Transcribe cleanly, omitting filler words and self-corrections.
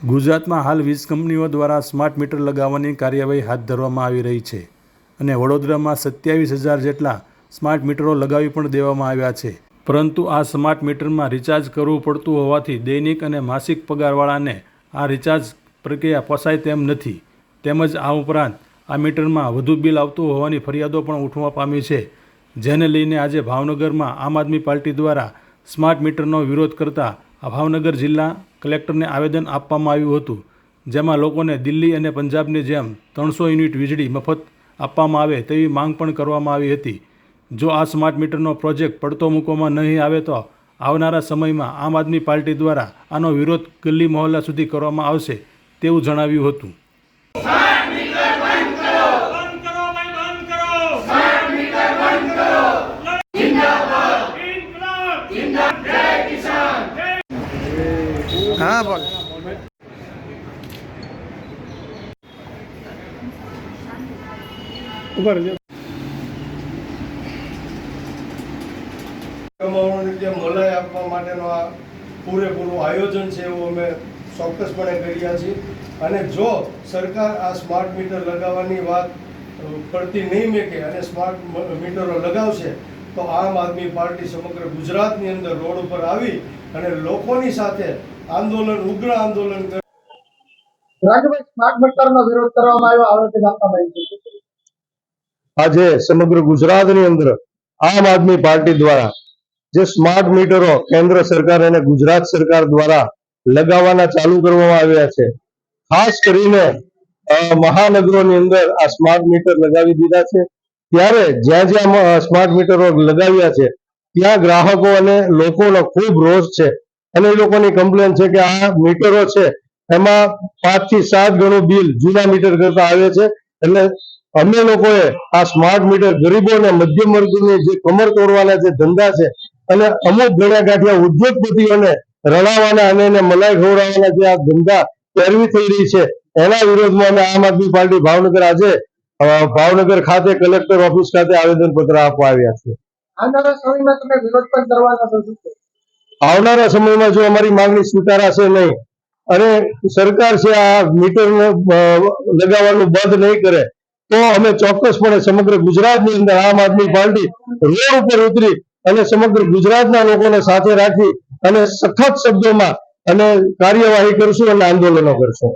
ગુજરાતમાં હાલ વીજ કંપનીઓ દ્વારા સ્માર્ટ મીટર લગાવવાની કાર્યવાહી હાથ ધરવામાં આવી રહી છે અને વડોદરામાં 27,000 જેટલા સ્માર્ટ મીટરો લગાવી પણ દેવામાં આવ્યા છે. પરંતુ આ સ્માર્ટ મીટરમાં રિચાર્જ કરવું પડતું હોવાથી દૈનિક અને માસિક પગારવાળાને આ રિચાર્જ પ્રક્રિયા પોસાય તેમ નથી. તેમજ આ ઉપરાંત આ મીટરમાં વધુ બિલ આવતું હોવાની ફરિયાદો પણ ઉઠવા પામી છે, જેને લઈને આજે ભાવનગરમાં આમ આદમી પાર્ટી દ્વારા સ્માર્ટ મીટરનો વિરોધ કરતા ભાવનગર જિલ્લા કલેક્ટરને આવેદન આપવામાં આવ્યું હતું, જેમાં લોકોને દિલ્હી અને પંજાબની જેમ 300 યુનિટ વીજળી મફત આપવામાં આવે તેવી માંગ પણ કરવામાં આવી હતી. જો આ સ્માર્ટ મીટરનો પ્રોજેક્ટ પડતો મૂકવામાં નહીં આવે તો આવનારા સમયમાં આમ આદમી પાર્ટી દ્વારા આનો વિરોધ ગલી મહોલ્લા સુધી કરવામાં આવશે તેવું જણાવ્યું હતું. हाँ बोल ऊपर મલાઈ આપવા માટેનો આ પૂરેપૂરું આયોજન છે એવું અમે ચોક્કસપણે કર્યા છીએ. અને જો સરકાર આ સ્માર્ટ મીટર લગાવવાની વાત પડતી નહીં મેકે અને સ્માર્ટ મીટરો લગાવશે તો આમ આદમી પાર્ટી સમગ્ર ગુજરાતની અંદર રોડ ઉપર આવી અને લોકોની સાથે ઉગ્ર આંદોલન કરે. રાજ્યમાં સ્માર્ટ મીટરનો વિરોધ કરવામાં આવ્યો, આવેદન આપવામાં આવ્યું. આજે સમગ્ર ગુજરાતની અંદર આમ આદમી પાર્ટી દ્વારા જે સ્માર્ટ મીટરો કેન્દ્ર સરકાર અને ગુજરાત સરકાર દ્વારા લગાવવાના ચાલુ કરવામાં આવ્યા છે, ખાસ કરીને મહાનગરોની અંદર આ સ્માર્ટ મીટર લગાવી દીધા છે. ત્યારે જ્યાં જ્યાં સ્માર્ટ મીટરો લગાવ્યા છે ત્યાં ગ્રાહકો અને લોકોનો ખૂબ રોષ છે અને એ લોકોની કમ્પ્લેન છે કે આ મીટરો છે એમાં 5 થી 7 ગણું બિલ જૂના મીટર કરતા આવે છે. એટલે અમે લોકોએ આ સ્માર્ટ મીટર ગરીબો અને મધ્યમ વર્ગની જે કમર તોડવાના જે ધંધા છે અને અમુક ગણ્યા ગાંઠિયા ઉદ્યોગપતિઓને રડાવવાના અને એને મલાઈ ખવડાવવાના જે આ ધંધા પેરવી થઈ રહી છે એના વિરોધમાં અમે આમ આદમી પાર્ટી ભાવનગર આજે ભાવનગર ખાતે કલેક્ટર ઓફિસ ખાતે આવેદન પત્ર આપવા આવ્યા છે. આવનારા સમયમાં તમે વિરોધ પણ કરવાના છો? આવનારા સમયમાં જો અમારી માંગણી સ્વીકારાશે નહીં અને સરકાર છે આ મીટર લગાવવાનું બંધ નહીં કરે તો અમે ચોક્કસપણે સમગ્ર ગુજરાતની અંદર આમ આદમી પાર્ટી રોડ ઉપર ઉતરી અને સમગ્ર ગુજરાતના લોકોને સાથે રાખી અને સખત શબ્દોમાં અને કાર્યવાહી કરશું અને આંદોલનો કરશું.